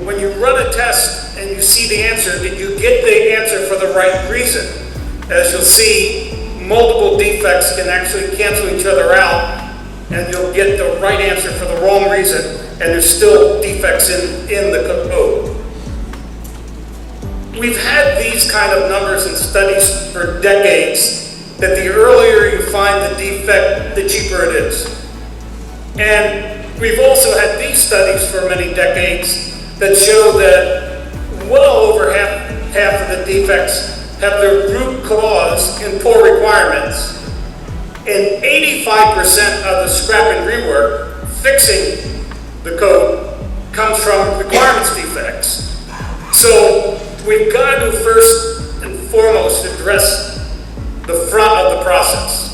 when you run a test and you see the answer, did you get the answer for the right reason? As you'll see, multiple defects can actually cancel each other out, and you'll get the right answer for the wrong reason, and there's still defects in the code. We've had these kind of numbers in studies for decades, that the earlier you find the defect, the cheaper it is. And we've also had these studies for many decades that show that well over half of the defects have their root cause in poor requirements, and 85% of the scrap and rework fixing the code comes from requirements defects. So we've got to first and foremost address the front of the process.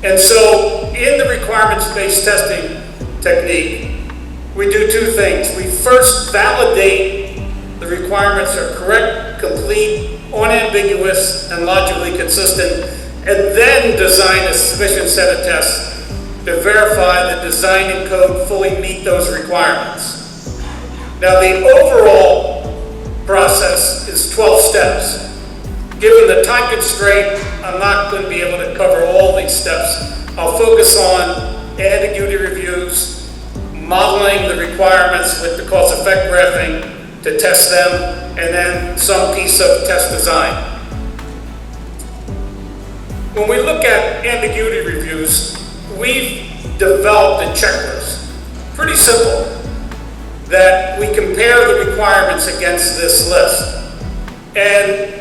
And so in the requirements-based testing technique, we do two things. We first validate the requirements are correct, complete, unambiguous, and logically consistent, and then design a sufficient set of tests to verify the design and code fully meet those requirements. Now, the overall process is 12 steps. Given the time constraint, I'm not going to be able to cover all these steps. I'll focus on ambiguity reviews, modeling the requirements with the cause-effect graphing to test them, and then some piece of test design. When we look at ambiguity reviews, we've developed a checklist, pretty simple, that we compare the requirements against this list. And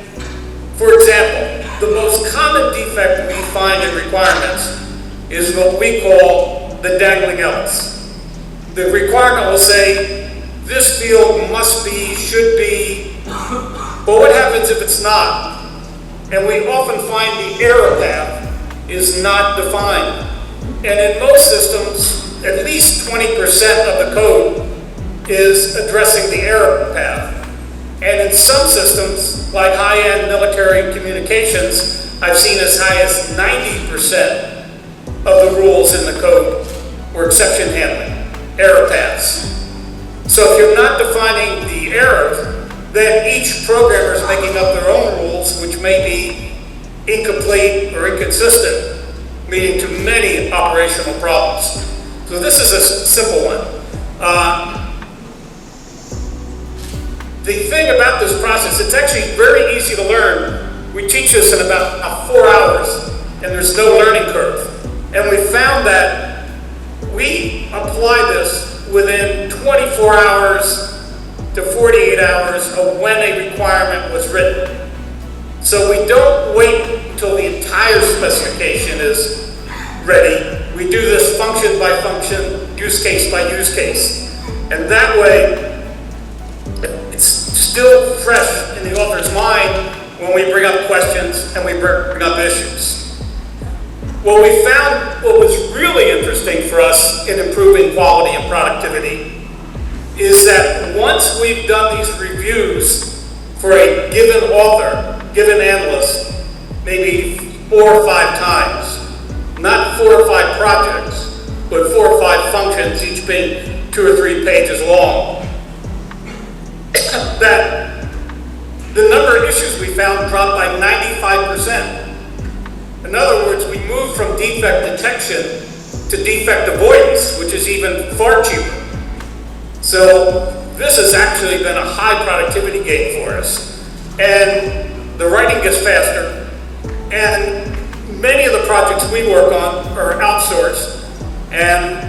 for example, the most common defect we find in requirements is what we call the dangling L's. The requirement will say, this field must be, should be, but what happens if it's not? And we often find the error path is not defined. And in most systems, at least 20% of the code is addressing the error path. And in some systems, like high-end military communications, I've seen as high as 90% of the rules in the code were exception handling, error paths. So if you're not defining the error, then each programmer is making up their own rules, which may be incomplete or inconsistent, leading to many operational problems. So this is a simple one. The thing about this process, it's actually very easy to learn. We teach this in about 4 hours, and there's no learning curve. And we found that we apply this within 24 hours to 48 hours of when a requirement was written. So we don't wait until the entire specification is ready. We do this function by function, use case by use case. And that way, it's still fresh in the author's mind when we bring up questions and we bring up issues. Well, we found what was really interesting for us in improving quality and productivity is that once we've done these reviews for a given author, given analyst, maybe 4 or 5 times, not 4 or 5 projects, but 4 or 5 functions, each being 2 or 3 pages long, that the number of issues we found dropped by 95%. In other words, we moved from defect detection to defect avoidance, which is even far cheaper. So this has actually been a high productivity gain for us. And the writing gets faster. And many of the projects we work on are outsourced. And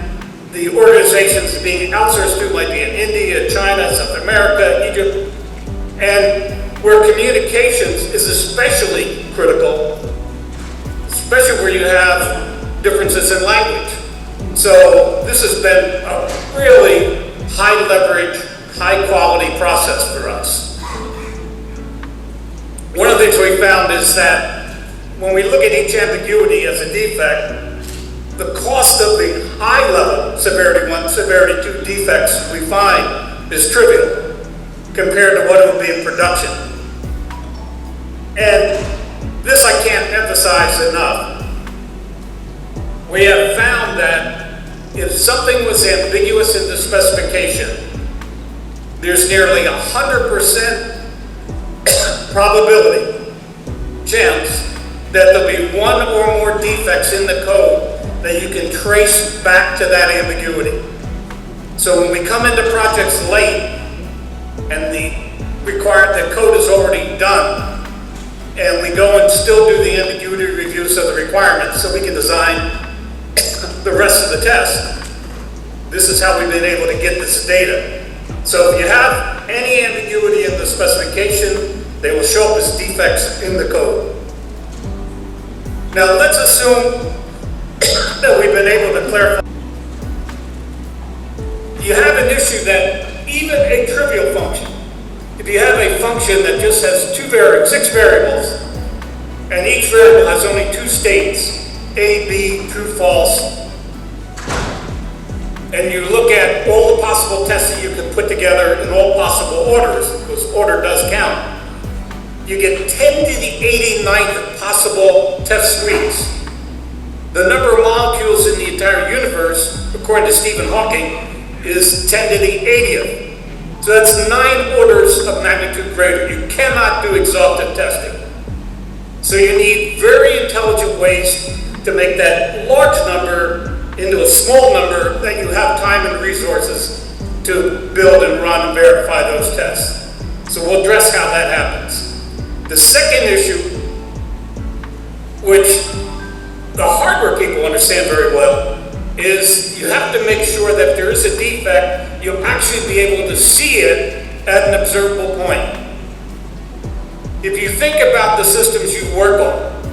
the organizations being outsourced to might be in India, China, South America, Egypt. And where communications is especially critical, especially where you have differences in language. So this has been a really high leverage, high quality process for us. One of the things we found is that when we look at each ambiguity as a defect, the cost of the high level severity 1, severity 2 defects we find is trivial compared to what it would be in production. And this I can't emphasize enough. We have found that if something was ambiguous in the specification, there's nearly 100% probability chance that there'll be one or more defects in the code that you can trace back to that ambiguity. So when we come into projects late and the code is already done, and we go and still do the ambiguity reviews of the requirements so we can design the rest of the test, this is how we've been able to get this data. So if you have any ambiguity in the specification, they will show up as defects in the code. Now let's assume that we've been able to clarify. You have an issue that even a trivial function, if you have a function that just has 6 variables, and each variable has only 2 states, A, B, true, false, and you look at all the possible tests that you can put together in all possible orders, because order does count, you get 10 to the 89th possible test suites. The number of molecules in the entire universe, according to Stephen Hawking, is 10 to the 80th. So that's 9 orders of magnitude greater. You cannot do exhaustive testing. So you need very intelligent ways to make that large number into a small number that you have time and resources to build and run and verify those tests. So we'll address how that happens. The second issue, which the hardware people understand very well, is you have to make sure that if there is a defect, you'll actually be able to see it at an observable point. If you think about the systems you work on,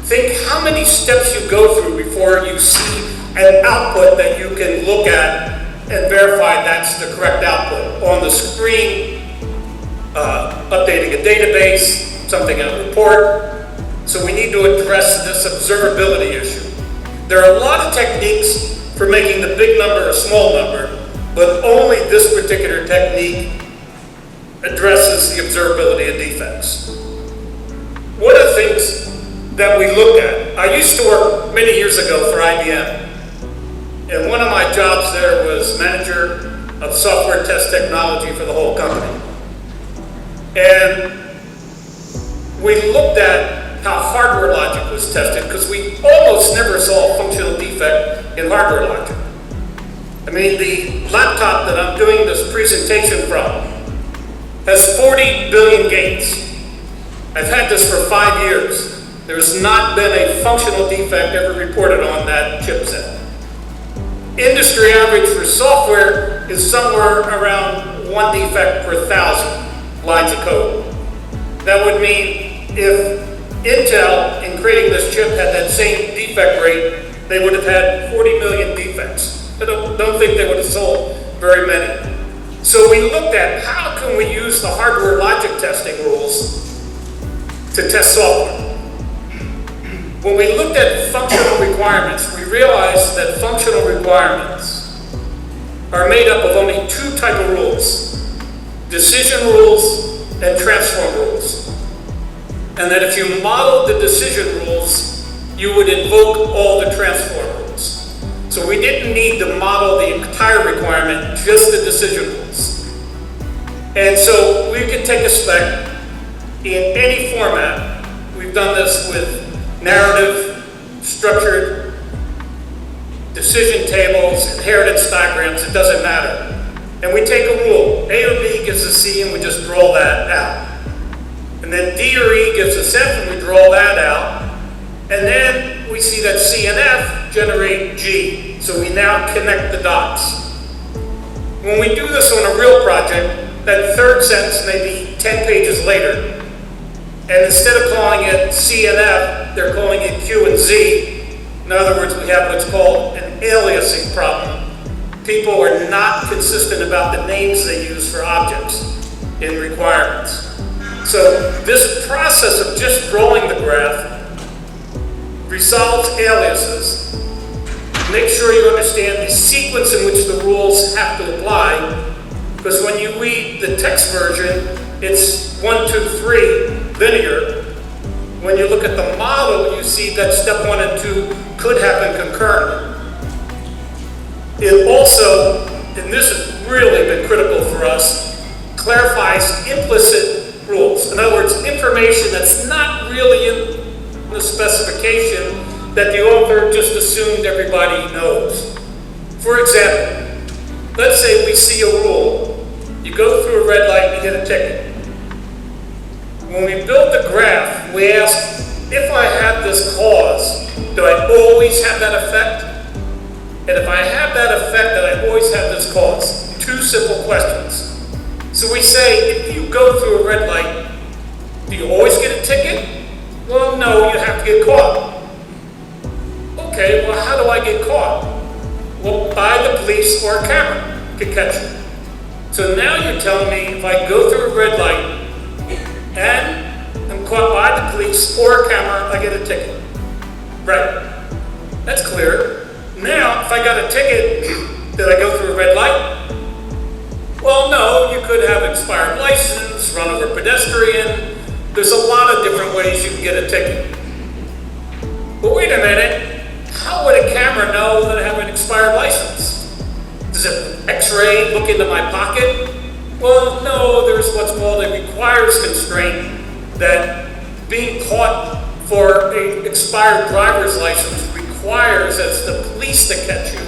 think how many steps you go through before you see an output that you can look at and verify that's the correct output. On the screen, updating a database, something in a report. So we need to address this observability issue. There are a lot of techniques for making the big number a small number, but only this particular technique addresses the observability of defects. One of the things that we looked at, I used to work many years ago for IBM, and one of my jobs there was manager of software test technology for the whole company. And we looked at how hardware logic was tested, because we almost never saw a functional defect in hardware logic. I mean, the laptop that I'm doing this presentation from has 40 billion gates. I've had this for 5 years. There's not been a functional defect ever reported on that chipset. Industry average for software is somewhere around 1 defect per 1,000 lines of code. That would mean if Intel, in creating this chip, had that same defect rate, they would have had 40 million defects. I don't think they would have sold very many. So we looked at how can we use the hardware logic testing rules to test software. When we looked at functional requirements, we realized that functional requirements are made up of only 2 types of rules: decision rules and transform rules. And that if you model the decision rules, you would invoke all the transform rules. So we didn't need to model the entire requirement, just the decision rules. And so we can take a spec in any format. We've done this with narrative, structured, decision tables, inheritance diagrams, it doesn't matter. And we take a rule, A or B gives a C, and we just draw that out. And then D or E gives us F, and we draw that out. And then we see that C and F generate G. So we now connect the dots. When we do this on a real project, that third sentence may be 10 pages later. And instead of calling it C and F, they're calling it Q and Z. In other words, we have what's called an aliasing problem. People are not consistent about the names they use for objects in requirements. So this process of just drawing the graph resolves aliases. Make sure you understand the sequence in which the rules have to apply, because when you read the text version, it's 1, 2, 3 linear. When you look at the model, you see that step 1 and 2 could happen concurrently. It also, and this has really been critical for us, clarifies implicit rules. In other words, information that's not really in the specification that the author just assumed everybody knows. For example, let's say we see a rule. You go through a red light, you get a ticket. When we build the graph, we ask, if I have this cause, do I always have that effect? And if I have that effect, then I always have this cause. Two simple questions. So we say, if you go through a red light, do you always get a ticket? Well, no, you have to get caught. Okay, well, how do I get caught? Well, by the police or a camera can catch you. So now you're telling me if I go through a red light and I'm caught by the police or a camera, I get a ticket. Right. That's clear. Now, if I got a ticket, did I go through a red light? Well, no, you could have expired license, run over pedestrian. There's a lot of different ways you can get a ticket. But wait a minute, how would a camera know that I have an expired license? Does it x-ray look into my pocket? Well, no, there's what's called a requires constraint that being caught for an expired driver's license requires that it's the police that catch you,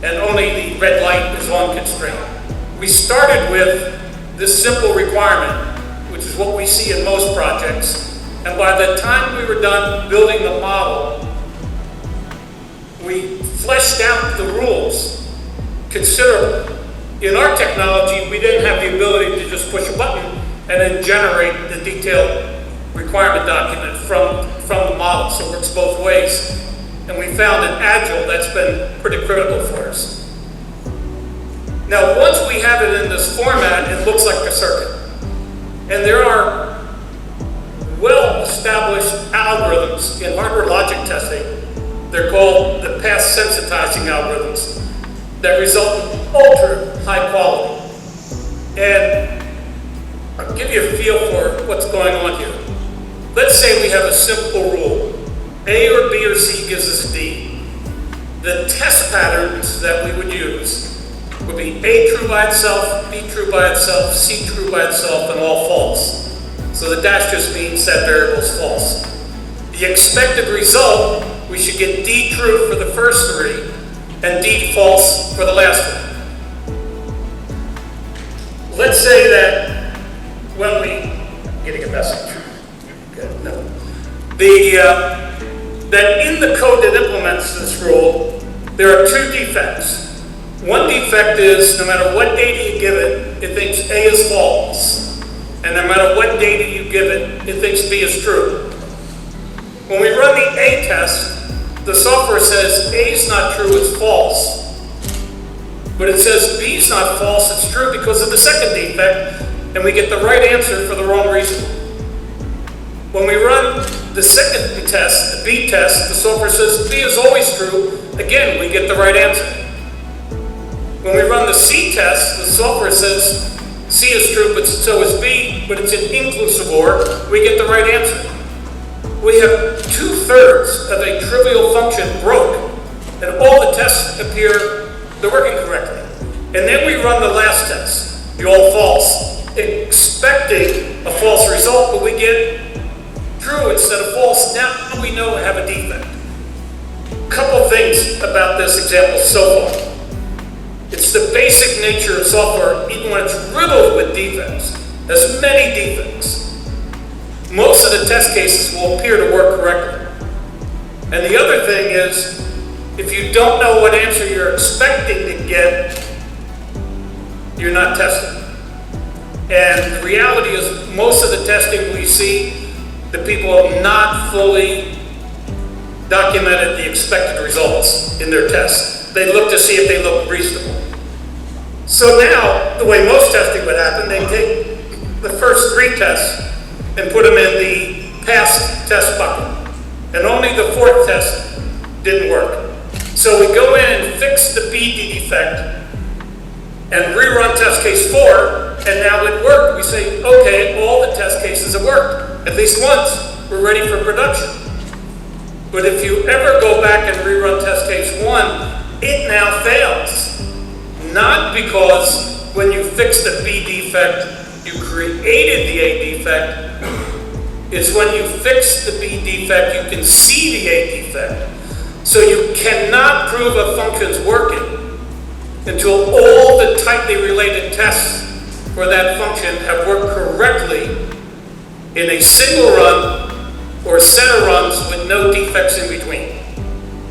and only the red light is on constraint. We started with this simple requirement, which is what we see in most projects, and by the time we were done building the model, we fleshed out the rules considerably. In our technology, we didn't have the ability to just push a button and then generate the detailed requirement document from the model, so it works both ways. And we found in Agile that's been pretty critical for us. Now, once we have it in this format, it looks like a circuit. And there are well-established algorithms in hardware logic testing. They're called the path sensitizing algorithms that result in ultra high quality. And I'll give you a feel for what's going on here. Let's say we have a simple rule. A or B or C gives us D. The test patterns that we would use would be A true by itself, B true by itself, C true by itself, and all false. So the dash just means that variable is false. The expected result, we should get D true for the first three, and D false for the last one. Let's say that when I'm getting a message. Good, no. That in the code that implements this rule, there are two defects. One defect is no matter what data you give it, it thinks A is false. And no matter what data you give it, it thinks B is true. When we run the A test, the software says A is not true, it's false. But it says B is not false, it's true because of the second defect, and we get the right answer for the wrong reason. When we run the second test, the B test, the software says B is always true. Again, we get the right answer. When we run the C test, the software says C is true, but so is B, but it's an inclusive OR. We get the right answer. We have 2/3 of a trivial function broke, and all the tests appear they're working correctly. And then we run the last test, the all false, expecting a false result, but we get true instead of false. Now we know we have a defect. Couple things about this example so far. It's the basic nature of software, even when it's riddled with defects, has many defects. Most of the test cases will appear to work correctly. And the other thing is, if you don't know what answer you're expecting to get, you're not testing. And the reality is, most of the testing we see, the people have not fully documented the expected results in their tests. They look to see if they look reasonable. So now, the way most testing would happen, they take the first 3 tests and put them in the passed test bucket. And only the 4th test didn't work. So we go in and fix the B defect and rerun test case 4, and now it worked. We say, okay, all the test cases have worked. At least once, we're ready for production. But if you ever go back and rerun test case 1, it now fails. Not because when you fix the B defect, you created the A defect. It's when you fix the B defect, you can see the A defect. So you cannot prove a function's working until all the tightly related tests for that function have worked correctly in a single run or set of runs with no defects in between.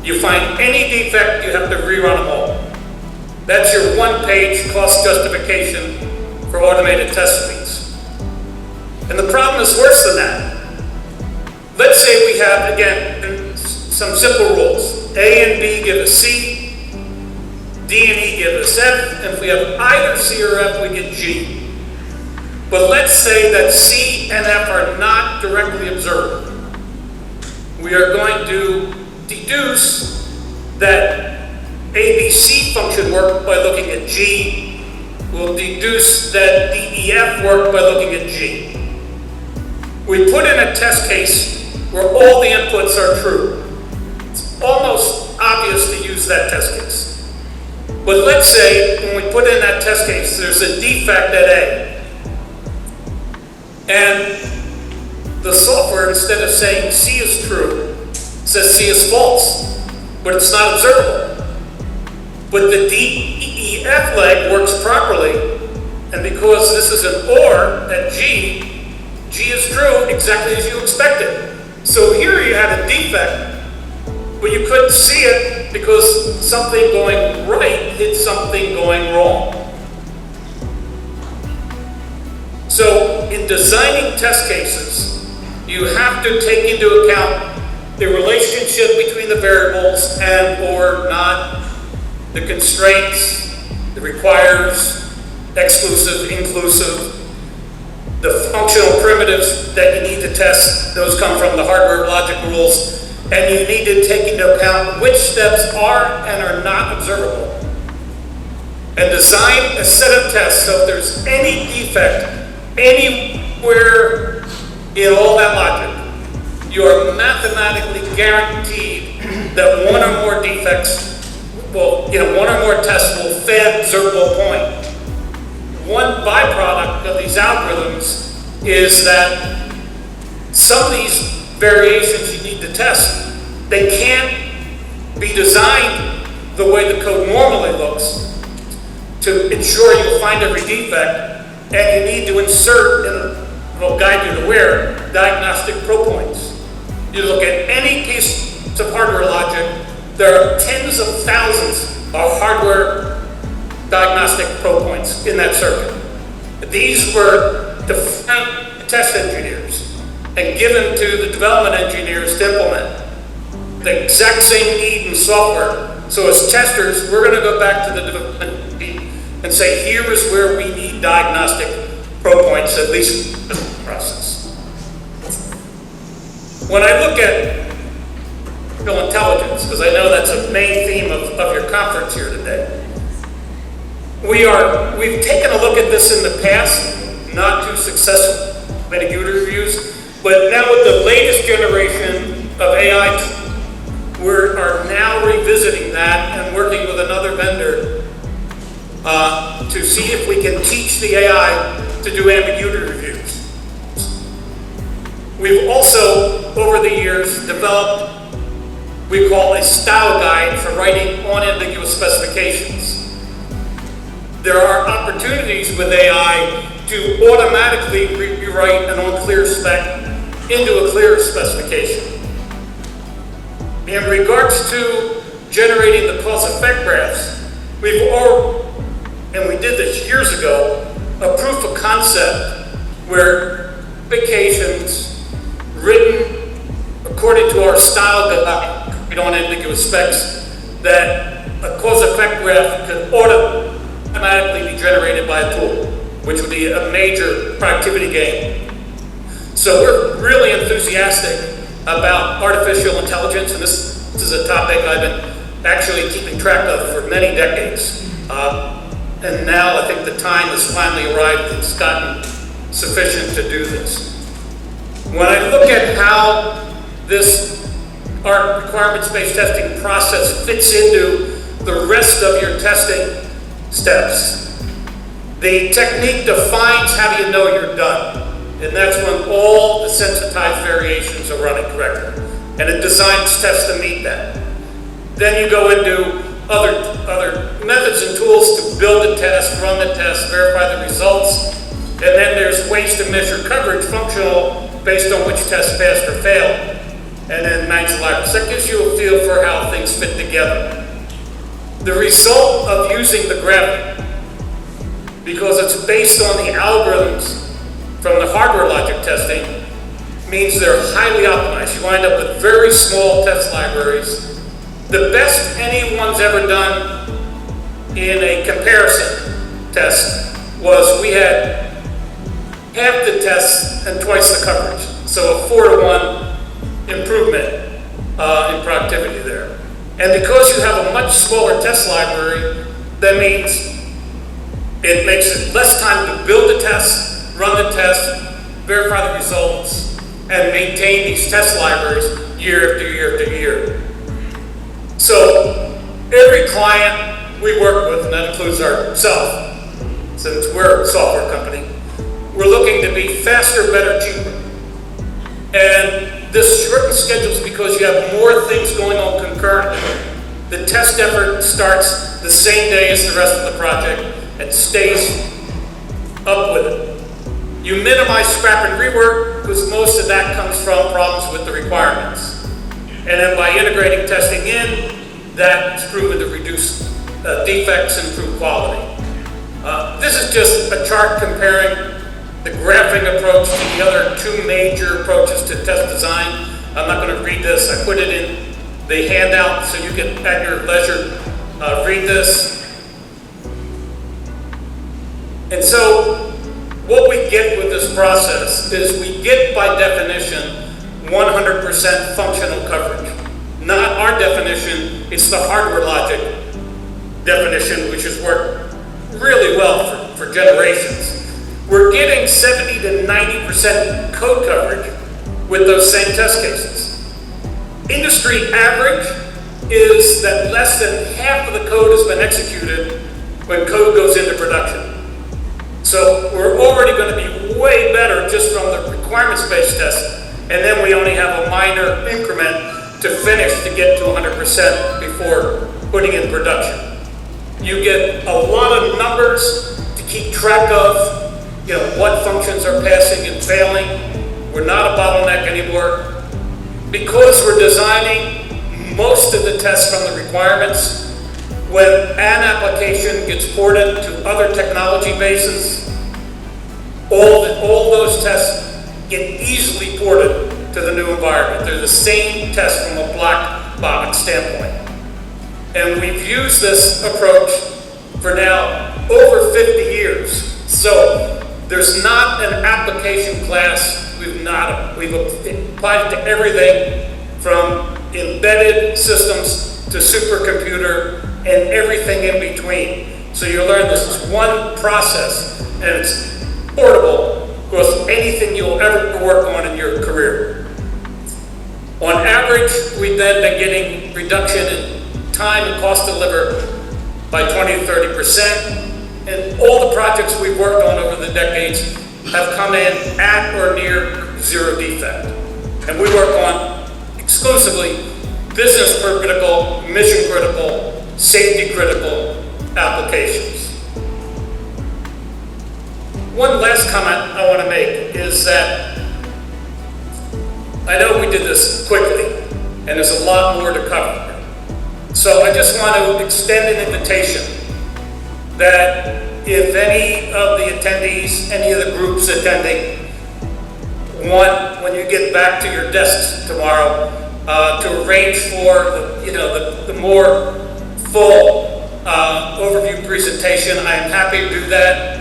You find any defect, you have to rerun them all. That's your one-page cost justification for automated test suites. And the problem is worse than that. Let's say we have, again, some simple rules. A and B give us C, D and E give us F, and if we have either C or F, we get G. But let's say that C and F are not directly observed. We are going to deduce that ABC function worked by looking at G. We'll deduce that DEF worked by looking at G. We put in a test case where all the inputs are true. It's almost obvious to use that test case. But let's say when we put in that test case, there's a defect at A. And the software, instead of saying C is true, says C is false, but it's not observable. But the DEF leg works properly, and because this is an OR at G, G is true exactly as you expected. So here you had a defect, but you couldn't see it because something going right hit something going wrong. So in designing test cases, you have to take into account the relationship between the variables and or not, the constraints, the requires, exclusive, inclusive, the functional primitives that you need to test. Those come from the hardware logic rules, and you need to take into account which steps are and are not observable. And design a set of tests so if there's any defect anywhere in all that logic, you are mathematically guaranteed that one or more defects one or more tests will fail at observable point. One byproduct of these algorithms is that some of these variations you need to test, they can't be designed the way the code normally looks to ensure you'll find every defect, and you need to insert, it'll guide you to where, diagnostic propoints. You look at any piece of hardware logic, there are tens of thousands of hardware diagnostic propoints in that circuit. These were defined to test engineers and given to the development engineers to implement. The exact same need in software. So as testers, we're going to go back to the development team and say, here is where we need diagnostic propoints, at least in the process. When I look at intelligence, because I know that's a main theme of your conference here today. We've taken a look at this in the past, not too successful ambiguity reviews, but now with the latest generation of AI, we are now revisiting that and working with another vendor to see if we can teach the AI to do ambiguity reviews. We've also, over the years, developed we call a style guide for writing unambiguous specifications. There are opportunities with AI to automatically rewrite an unclear spec into a clear specification. In regards to generating the cause-effect graphs, and we did this years ago, a proof of concept where specifications written according to our style guide on ambiguous specs, that a cause-effect graph could automatically be generated by a tool, which would be a major productivity gain. So we're really enthusiastic about artificial intelligence, and this is a topic I've been actually keeping track of for many decades. And now I think the time has finally arrived, it's gotten sufficient to do this. When I look at how our requirements-based testing process fits into the rest of your testing steps, The technique defines how do you know you're done. And that's when all the sensitized variations are running correctly. And it designs tests to meet that. Then you go into other methods and tools to build the test, run the test, verify the results. And then there's ways to measure coverage, functional, based on which test passed or failed. And then manage the libraries. That gives you a feel for how things fit together. The result of using the graphic, because it's based on the algorithms from the hardware logic testing, means they're highly optimized. You wind up with very small test libraries. The best anyone's ever done in a comparison test was we had half the tests and twice the coverage. So a 4-to-1 improvement in productivity there. And because you have a much smaller test library, that means it makes it less time to build the test, run the test, verify the results, and maintain these test libraries year after year after year. So every client we work with, and that includes ourselves, since we're a software company, we're looking to be faster, better, cheaper. And this shortens schedules because you have more things going on concurrently. The test effort starts the same day as the rest of the project and stays up with it. You minimize scrap and rework because most of that comes from problems with the requirements. And then by integrating testing in, that's proven to reduce defects and improve quality. This is just a chart comparing the graphing approach to the other two major approaches to test design. I'm not going to read this. I put it in the handout so you can, at your leisure, read this. And so what we get with this process is we get, by definition, 100% functional coverage. Not our definition, it's the hardware logic definition, which has worked really well for generations. We're getting 70 to 90% code coverage with those same test cases. Industry average is that less than half of the code has been executed when code goes into production. So we're already going to be way better just from the requirements-based test, and then we only have a minor increment to finish to get to 100% before putting in production. You get a lot of numbers to keep track of, what functions are passing and failing. We're not a bottleneck anymore. Because we're designing most of the tests from the requirements, when an application gets ported to other technology bases, all those tests get easily ported to the new environment. They're the same test from a black box standpoint. And we've used this approach for now over 50 years. So there's not an application class we've applied it to everything from embedded systems to supercomputer and everything in between. So you learn this is one process and it's portable because anything you'll ever work on in your career. On average, we've then been getting reduction in time and cost to deliver by 20 to 30%. And all the projects we've worked on over the decades have come in at or near zero defect. And we work on exclusively business critical, mission critical, safety critical applications. One last comment I want to make is that I know we did this quickly and there's a lot more to cover. So I just want to extend an invitation that if any of the attendees, any of the groups attending, want, when you get back to your desks tomorrow, to arrange for the more full overview presentation, I am happy to do that.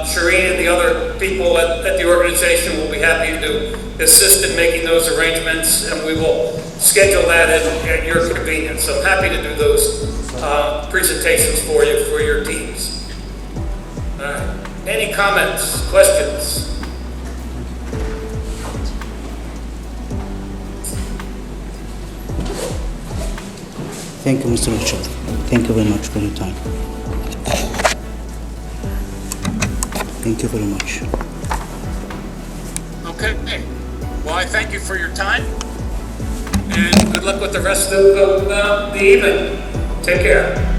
Shireen and the other people at the organization will be happy to assist in making those arrangements, and we will schedule that at your convenience. So I'm happy to do those presentations for you, for your teams. All right. Any comments, questions? Thank you, Mr. Richard. Thank you very much for your time. Thank you very much. Okay. Well, I thank you for your time, and good luck with the rest of the evening. Take care.